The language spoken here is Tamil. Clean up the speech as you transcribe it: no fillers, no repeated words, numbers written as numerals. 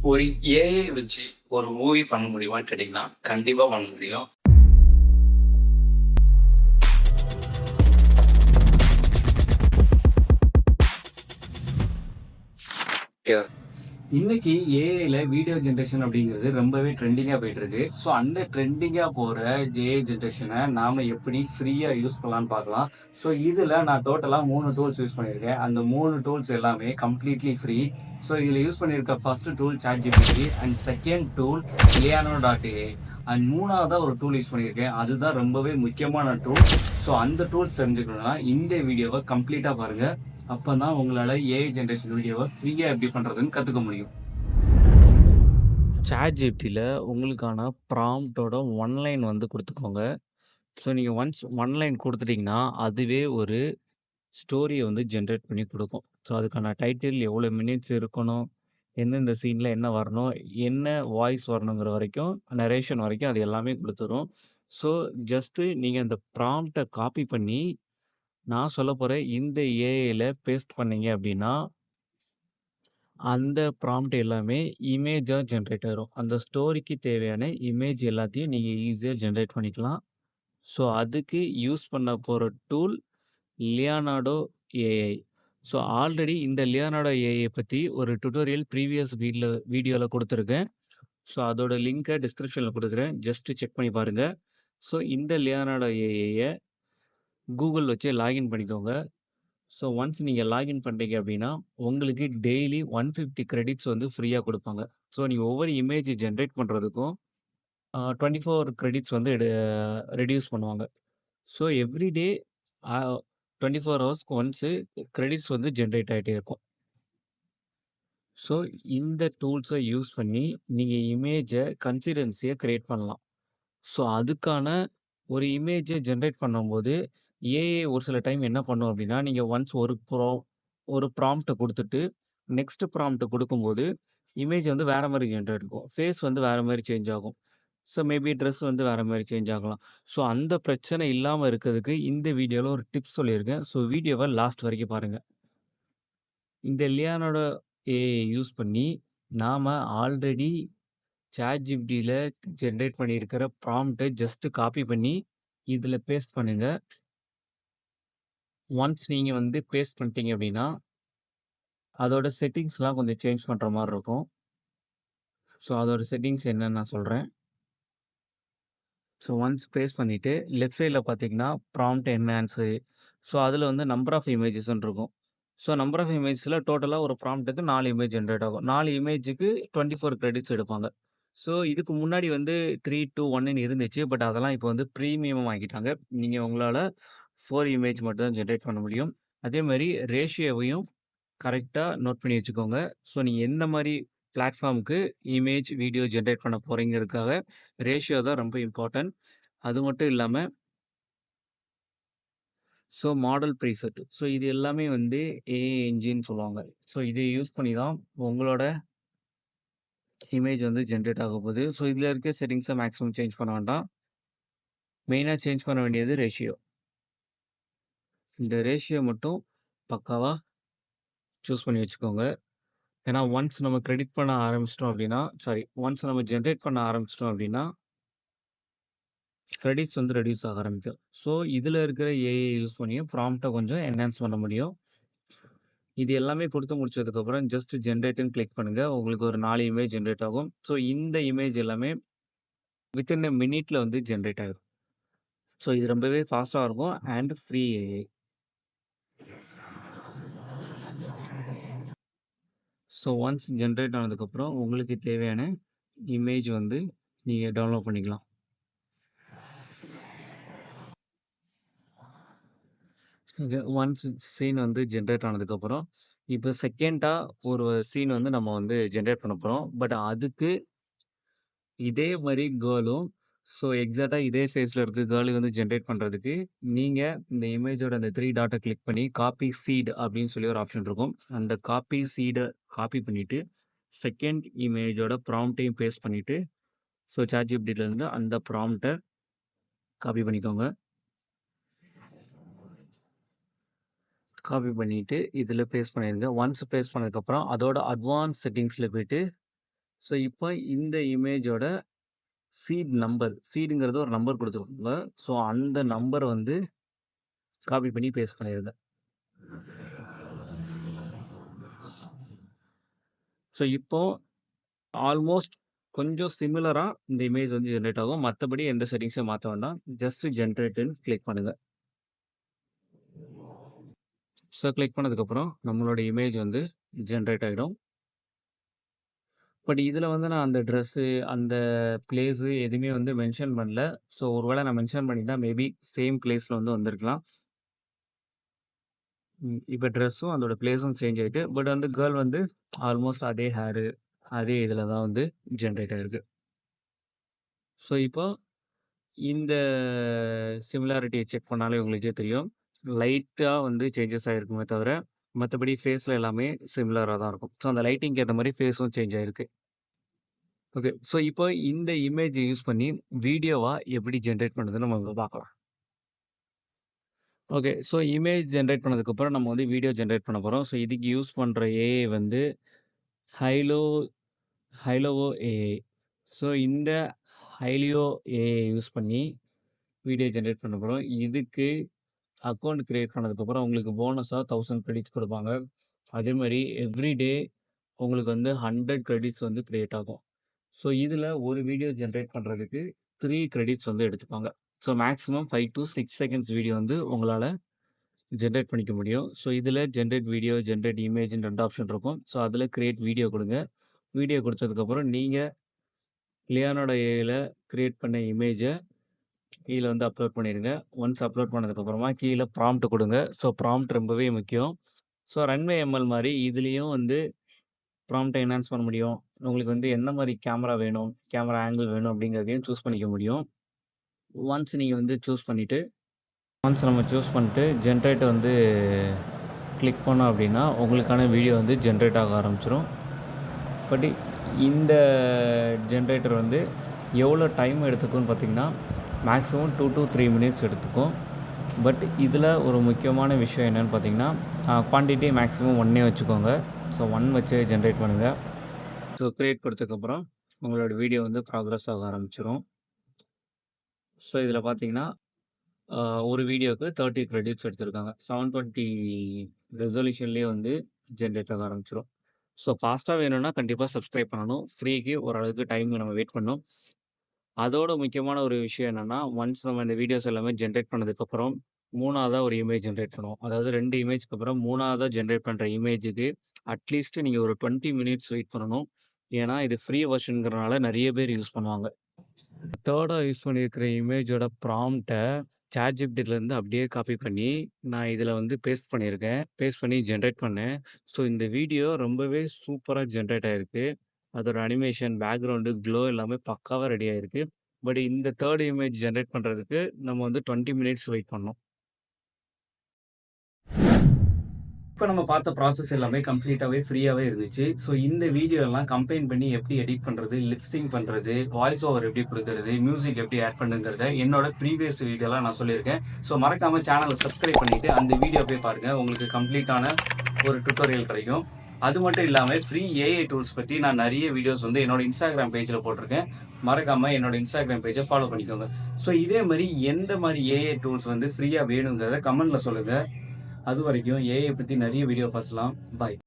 ஒரு ஏஐ வச்சு ஒரு மூவி பண்ண முடியுமான்னு கேட்டிங்கன்னா, கண்டிப்பா பண்ண முடியும். Yeah. இன்னைக்கு ஏஐல வீடியோ ஜென்ரேஷன் அப்படிங்கிறது ரொம்பவே ட்ரெண்டிங்கா போயிட்டு இருக்கு. ஸோ அந்த ட்ரெண்டிங்கா போற ஏஐ ஜென்ரேஷனை நாம எப்படி ஃப்ரீயா யூஸ் பண்ணலாம்னு பார்க்கலாம். ஸோ இதுல நான் டோட்டலா 3 டூல்ஸ் யூஸ் பண்ணியிருக்கேன். அந்த 3 டூல்ஸ் எல்லாமே கம்ப்ளீட்லி ஃப்ரீ. ஸோ இதுல யூஸ் பண்ணியிருக்க first tool ChatGPT and second tool Leonardo.ai and மூணாவதா ஒரு டூல் யூஸ் பண்ணியிருக்கேன். அதுதான் ரொம்பவே முக்கியமான டூல். ஸோ அந்த டூல்ஸ் தெரிஞ்சுக்கணும்னா இந்த வீடியோவை கம்ப்ளீட்டா பாருங்க. அப்பதான் உங்களால ஏஐ ஜென்ரேஷன் வீடியோவை ஃப்ரீயா எப்படி பண்றதுன்னு கத்துக்க முடியும். ChatGPTல உங்களுக்கான ப்ராம்ப்ட்டோட ஒன்லைன் வந்து குடுத்துக்கோங்க. ஸோ நீங்க ஒன்ஸ் ஒன்லைன் குடுத்துட்டீங்கன்னா, அதுவே ஒரு ஸ்டோரிய வந்து ஜெனரேட் பண்ணி குடுக்கும். ஸோ அதுக்கான டைட்டில் எவ்வளோ மினிட்ஸ் இருக்கணும், எந்தெந்த சீன்ல என்ன வரணும், என்ன வாய்ஸ் வரணுங்கிற வரைக்கும், நரேஷன் வரைக்கும் அது எல்லாமே குடுத்துரும். ஸோ ஜஸ்ட்டு நீங்க அந்த ப்ராம்ப்ட்ட காப்பி பண்ணி, நான் சொல்லப்போற இந்த ஏஐல பேஸ்ட் பண்ணீங்க அப்படின்னா, அந்த ப்ராம்ப்ட் எல்லாமே இமேஜா ஜெனரேட் ஆயிரும். அந்த ஸ்டோரிக்கு தேவையான இமேஜ் எல்லாத்தையும் நீங்க ஈஸியா ஜெனரேட் பண்ணிக்கலாம். ஸோ அதுக்கு யூஸ் பண்ண போற tool Leonardo AI. So already இந்த லியோனார்டோ ஏஐ பத்தி ஒரு டுட்டோரியல் ப்ரீவியஸ் வீடியோல குடுத்துருக்கேன். ஸோ அதோட லிங்க்க டிஸ்கிரிப்ஷன்ல குடுக்குறேன். ஜஸ்ட் செக் பண்ணி பாருங்க. ஸோ இந்த லியோனார்டோ ஏஐய கூகுள் வச்சு லாகின் பண்ணிக்கோங்க. ஸோ ஒன்ஸ் நீங்க லாகின் பண்ணிட்டீங்க அப்படின்னா, உங்களுக்கு டெய்லி 150 கிரெடிட்ஸ் வந்து ஃப்ரீயா குடுப்பாங்க. ஸோ நீங்க ஒவ்வொரு இமேஜ் ஜெனரேட் பண்றதுக்கும் 24 கிரெடிட்ஸ் வந்து ரெட்யூஸ் பண்ணுவாங்க. ஸோ எவ்ரி டே அ 24 ஹவர்ஸ்க்கு ஒன்ஸு கிரெடிட்ஸ் வந்து ஜெனரேட் ஆயிட்டே இருக்கும். ஸோ இந்த டூல்ஸ யூஸ் பண்ணி நீங்க கன்சிஸ்டன்சிய கிரியேட் பண்ணலாம். ஸோ அதுக்கான ஒரு இமேஜ ஜெனரேட் பண்ணும்போது, ஏஐ ஒரு சில டைம் என்ன பண்ணும் அப்படின்னா, நீங்க ஒன்ஸ் ஒரு ப்ராம்ப்ட்ட குடுத்துட்டு, நெக்ஸ்ட் ப்ராம்ப்ட் குடுக்கும்போது, இமேஜ் வந்து வேற மாரி ஜெனரேட் ஆகும். ஃபேஸ் வந்து வேற மாரி சேஞ்ச் ஆகும். ஸோ மேபி ட்ரெஸ் வந்து வேற மாரி சேஞ்ச் ஆகலாம். ஸோ அந்த பிரச்சனை இல்லாம இருக்கிறதுக்கு இந்த வீடியோல ஒரு டிப்ஸ் சொல்லியிருக்கேன். ஸோ வீடியோவ லாஸ்ட் வரைக்கும் பாருங்க. இந்த லியோனார்டோ ஏஐ யூஸ் பண்ணி, நாம ஆல்ரெடி ChatGPTல ஜெனரேட் பண்ணியிருக்கிற ப்ராம்ப்ட்ட ஜஸ்ட் காப்பி பண்ணி, இதுல பேஸ்ட் பண்ணுங்க. ஒன்ஸ் நீங்க வந்து பேஸ்ட் பண்ணிட்டீங்க அப்படின்னா, அதோட செட்டிங்ஸ்லாம் கொஞ்சம் சேஞ்ச் பண்ற மாரி இருக்கும். ஸோ அதோட செட்டிங்ஸ் என்னன்னு நான் சொல்றேன். ஸோ ஒன்ஸ் பேஸ்ட் பண்ணிட்டு, லெஃப்ட் சைட்ல பார்த்தீங்கன்னா, ப்ராம்ப்ட் என்ஹான்ஸு. ஸோ அதில வந்து நம்பர் ஆஃப் இமேஜஸ்ன்னு இருக்கும். ஸோ நம்பர் ஆஃப் இமேஜஸ்ல டோட்டலா ஒரு ப்ராம்ப்ட்டுக்கு 4 இமேஜ் ஜெனரேட் ஆகும். 4 இமேஜுக்கு 24 கிரெடிட்ஸ் எடுப்பாங்க. ஸோ இதுக்கு முன்னாடி வந்து 3, 2, 1ன்னு இருந்துச்சு. பட் அதெல்லாம் இப்போ வந்து ப்ரீமியம் ஆக்கிட்டாங்க. நீங்க உங்களால 4 இமேஜ் மட்டும் தான் ஜெனரேட் பண்ண முடியும். அதே மாரி ரேஷியோவையும் கரெக்ட்டா நோட் பண்ணி வச்சுக்கோங்க. ஸோ நீங்க எந்த மாரி பிளாட்ஃபார்ம்க்கு இமேஜ், வீடியோ ஜெனரேட் பண்ண போறீங்கிறதுக்காக ரேஷியோ தான் ரொம்ப இம்பார்ட்டன்ட். அது மட்டும் இல்லாம ஸோ மாடல் ப்ரீசெட். ஸோ இது எல்லாமே வந்து ஏஐ என்ஜின் சொல்லுவாங்க. ஸோ இதை யூஸ் பண்ணி தான் உங்களோட இமேஜ் வந்து ஜெனரேட் ஆகப்போகுது. ஸோ இதில இருக்க செட்டிங்ஸை மேக்ஸிமம் சேஞ்ச் பண்ண வேண்டாம். மெயினா சேஞ்ச் பண்ண வேண்டியது ரேஷியோ. இந்த ரேஷியோ மட்டும் பக்காவா சூஸ் பண்ணி வச்சுக்கோங்க. ஏன்னா ஒன்ஸ் நம்ம கிரெடிட் பண்ண ஆரம்பிச்சிட்டோம் அப்படின்னா ஒன்ஸ் நம்ம ஜெனரேட் பண்ண ஆரம்பிச்சிட்டோம் அப்படின்னா, கிரெடிட்ஸ் வந்து ரெடியூஸ் ஆக ஆரம்பிக்கும். ஸோ இதில இருக்கிற ஏஐ யூஸ் பண்ணியும் ப்ராம்ப்ட்ட கொஞ்சம் என்ஹான்ஸ் பண்ண முடியும். இது எல்லாமே கொடுத்து முடிச்சதுக்கப்புறம் ஜஸ்ட் ஜெனரேட்ன்னு கிளிக் பண்ணுங்க. உங்களுக்கு ஒரு 4 இமேஜ் ஜெனரேட் ஆகும். ஸோ இந்த இமேஜ் எல்லாமே வித்தின் எ மினிட்ல வந்து ஜெனரேட் ஆயிரும். ஸோ இது ரொம்பவே ஃபாஸ்ட்டா இருக்கும் and free AI. So once generate ஆனதுக்கப்புறம் உங்களுக்கு தேவையான இமேஜ் வந்து நீங்க டவுன்லோட் பண்ணிக்கலாம். ஒன்ஸ் சீன் வந்து ஜெனரேட் ஆனதுக்கப்புறம், இப்போ செகண்டா ஒரு சீன் வந்து நம்ம வந்து ஜெனரேட் பண்ண போறோம். பட் அதுக்கு இதே மாரி கேர்ளும் எக்ஸாக்ட்டா இதே ஃபேஸ்ல இருக்க கேர்ளையும் வந்து ஜெனரேட் பண்றதுக்கு, நீங்க இந்த இமேஜோட அந்த 3 டாட்ட கிளிக் பண்ணி காப்பி சீட் அப்படின்னு சொல்லி ஒரு ஆப்ஷன் இருக்கும். அந்த காப்பி சீட காப்பி பண்ணிட்டு, செகண்ட் இமேஜோட ப்ராம்ப்ட்டையும் பேஸ்ட் பண்ணிட்டு, ChatGPTலேருந்து அந்த ப்ராம்ப்ட்ட காப்பி பண்ணிக்கோங்க. காப்பி பண்ணிட்டு, இதில பேஸ்ட் பண்ணிருங்க. ஒன்ஸ் பேஸ்ட் பண்ணதுக்கப்புறம், அதோட அட்வான்ஸ் செட்டிங்ஸ்ல போயிட்டு, ஸோ இப்போ இந்த இமேஜோட சீடுங்கிறது ஒரு நம்பர் கொடுத்துருப்பாங்க. ஸோ அந்த நம்பரை வந்து காப்பி பண்ணி பேஸ்ட் பண்ணிடுங்க. ஸோ இப்போ ஆல்மோஸ்ட் கொஞ்சம் சிமிலராக இந்த இமேஜ் வந்து ஜென்ரேட் ஆகும். மற்றபடி எந்த செட்டிங்ஸும் மாற்ற வேண்டாம். ஜஸ்ட் ஜென்ரேட்டுன்னு கிளிக் பண்ணுங்கள். ஸோ கிளிக் பண்ணதுக்கப்புறம் நம்மளோட இமேஜ் வந்து ஜென்ரேட் ஆகிடும். பட் இதில் வந்து நான் அந்த ட்ரெஸ்ஸு அந்த பிளேஸு எதுவுமே வந்து மென்ஷன் பண்ணல. ஸோ ஒருவேளை நான் மென்ஷன் பண்ணியிருந்தா மேபி சேம் பிளேஸில் வந்து வந்திருக்கலாம். இப்போ ட்ரெஸ்ஸும் அதோட பிளேஸும் சேஞ்ச் ஆகிட்டு பட் வந்து கேர்ள் வந்து ஆல்மோஸ்ட் அதே ஹேரு அதே இதில் தான் வந்து ஜென்ரேட் ஆகிருக்கு. ஸோ இப்போ இந்த சிமிலாரிட்டியை செக் பண்ணாலே உங்களுக்கே தெரியும். லைட்டாக வந்து சேஞ்சஸ் ஆகிருக்குமே தவிர மற்றபடி ஃபேஸில் எல்லாமே சிமிலராக தான் இருக்கும். ஸோ அந்த லைட்டிங்க்கு ஏற்ற மாதிரி ஃபேஸும் சேஞ்ச் ஆகிருக்கு. ஓகே. ஸோ இப்போ இந்த இமேஜை யூஸ் பண்ணி வீடியோவாக எப்படி ஜென்ரேட் பண்ணுறதுன்னு நம்ம இப்போ பார்க்கலாம். ஓகே. ஸோ இமேஜ் ஜென்ரேட் பண்ணதுக்கப்புறம் நம்ம வந்து வீடியோ ஜென்ரேட் பண்ண போகிறோம். ஸோ இதுக்கு யூஸ் பண்ணுற ஏஐ வந்து ஹைலோவோ ஏஐ. ஸோ இந்த ஹைலியோ ஏஐ யூஸ் பண்ணி வீடியோ ஜென்ரேட் பண்ண போகிறோம். இதுக்கு அக்கௌண்ட் க்ரியேட் பண்ணதுக்கப்புறம் உங்களுக்கு போனஸாக 1000 கிரெடிட்ஸ் கொடுப்பாங்க. அதே மாதிரி எவ்ரிடே உங்களுக்கு வந்து 100 கிரெடிட்ஸ் வந்து க்ரியேட் ஆகும். ஸோ இதில் ஒரு வீடியோ ஜென்ரேட் பண்ணுறதுக்கு 3 கிரெடிட்ஸ் வந்து எடுத்துப்பாங்க. So maximum 5 to 6 seconds video வந்து உங்களால் ஜென்ரேட் பண்ணிக்க முடியும். ஸோ இதில் ஜென்ரேட் வீடியோ, ஜென்ரேட் இமேஜ்னு 2 ஆப்ஷன் இருக்கும். ஸோ அதில் கிரியேட் வீடியோ கொடுங்க. வீடியோ கொடுத்ததுக்கப்புறம் நீங்கள் லியானோட ஏஐல கிரியேட் பண்ண இமேஜை கீழே வந்து அப்லோட் பண்ணிடுங்க. ஒன்ஸ் அப்லோட் பண்ணதுக்கப்புறமா கீழே ப்ராம்ப்ட் கொடுங்க. ஸோ ப்ராம்ப்ட் ரொம்பவே முக்கியம். ஸோ ரன்வே எம்எல் மாதிரி இதுலேயும் வந்து ப்ராம்ப்டை என்ஹான்ஸ் பண்ண முடியும். உங்களுக்கு வந்து என்ன மாதிரி கேமரா வேணும், கேமரா ஆங்கிள் வேணும் அப்படிங்கிறதையும் சூஸ் பண்ணிக்க முடியும். ஒன்ஸ் நீங்கள் வந்து நம்ம சூஸ் பண்ணிட்டு ஜென்ரேட்டை வந்து கிளிக் பண்ணோம் அப்படின்னா உங்களுக்கான வீடியோ வந்து ஜென்ரேட் ஆக ஆரம்பிச்சிடும். பட் இந்த ஜென்ரேட்டர் வந்து எவ்வளோ டைம் எடுத்துக்கும்னு பார்த்திங்கன்னா மேக்ஸிமம் 2 to 3 மினிட்ஸ் எடுத்துக்கும். பட் இதில் ஒரு முக்கியமான விஷயம் என்னென்னு பார்த்திங்கன்னா குவான்டிட்டி மேக்ஸிமம் 1 வச்சுக்கோங்க. ஸோ 1 வச்சு ஜென்ரேட் பண்ணுங்கள். ஸோ க்ரியேட் கொடுத்ததுக்கப்புறம் உங்களோட வீடியோ வந்து ப்ராக்ரஸ் ஆக ஆரம்பிச்சிடும். ஸோ இதில் பார்த்தீங்கன்னா ஒரு வீடியோவுக்கு 30 கிரெடிட்ஸ் எடுத்திருக்காங்க. 720 ரெசல்யூஷன்லேயே வந்து ஜென்ரேட் ஆக ஆரம்பிச்சிடும். ஸோ ஃபாஸ்ட்டாக வேணும்னா கண்டிப்பாக சப்ஸ்கிரைப் பண்ணணும். ஃப்ரீக்கு ஓரளவுக்கு டைம் நம்ம வெயிட் பண்ணணும். அதோட முக்கியமான ஒரு விஷயம் என்னென்னா ஒன்ஸ் நம்ம இந்த வீடியோஸ் எல்லாமே ஜென்ரேட் பண்ணதுக்கப்புறம் 3ஆவதாக ஒரு இமேஜ் ஜென்ரேட் பண்ணுவோம். அதாவது 2 இமேஜ்க்கு அப்புறம் 3ஆவதாக ஜென்ரேட் பண்ணுற இமேஜுக்கு அட்லீஸ்ட் நீங்கள் ஒரு 20 மினிட்ஸ் வெயிட் பண்ணணும். ஏன்னா இது ஃப்ரீ வெர்ஷனுங்கிறனால நிறைய பேர் யூஸ் பண்ணுவாங்க. 3ஆக யூஸ் பண்ணியிருக்கிற இமேஜோட ப்ராம்ப்டை ChatGPTலேருந்து அப்படியே காப்பி பண்ணி நான் இதில் வந்து பேஸ்ட் பண்ணி ஜென்ரேட் பண்ணேன். ஸோ இந்த வீடியோ ரொம்பவே சூப்பராக ஜென்ரேட் ஆகிருக்கு. அதோட அனிமேஷன், பேக்ரவுண்டு, க்ளோ எல்லாமே பக்காவாக ரெடி ஆகிருக்கு. பட் இந்த 3rd இமேஜ் ஜென்ரேட் பண்ணுறதுக்கு நம்ம வந்து 20 மினிட்ஸ் வெயிட் பண்ணோம். இப்போ நம்ம பார்த்த ப்ராசஸ் எல்லாமே கம்ப்ளீட்டாகவே ஃப்ரீயாகவே இருந்துச்சு. ஸோ இந்த வீடியோ எல்லாம் கம்பைன் பண்ணி எப்படி எடிட் பண்ணுறது, லிப்சிங் பண்ணுறது, வாய்ஸ் ஓவர் எப்படி கொடுக்கறது, மியூசிக் எப்படி ஆட் பண்ணுங்கிறத என்னோட ப்ரீவியஸ் வீடியோலாம் நான் சொல்லியிருக்கேன். ஸோ மறக்காமல் சேனலை சப்ஸ்கிரைப் பண்ணிவிட்டு அந்த வீடியோ போய் பாருங்கள். உங்களுக்கு கம்ப்ளீட்டான ஒரு டுட்டோரியல் கிடைக்கும். அது மட்டும் இல்லாமல் ஃப்ரீ ஏஐ டூல்ஸ் பற்றி நான் நிறைய வீடியோஸ் வந்து என்னோட இன்ஸ்டாகிராம் பேஜில் போட்டிருக்கேன். மறக்காமல் என்னோட இன்ஸ்டாகிராம் பேஜை ஃபாலோ பண்ணிக்கோங்க. ஸோ இதே மாதிரி எந்த மாதிரி ஏஐ டூல்ஸ் வந்து ஃப்ரீயாக வேணுங்கிறத கமெண்ட்டில் சொல்லுங்கள். அது வரைக்கும் ஏஐ பற்றி நிறைய வீடியோ பார்க்கலாம். பாய்.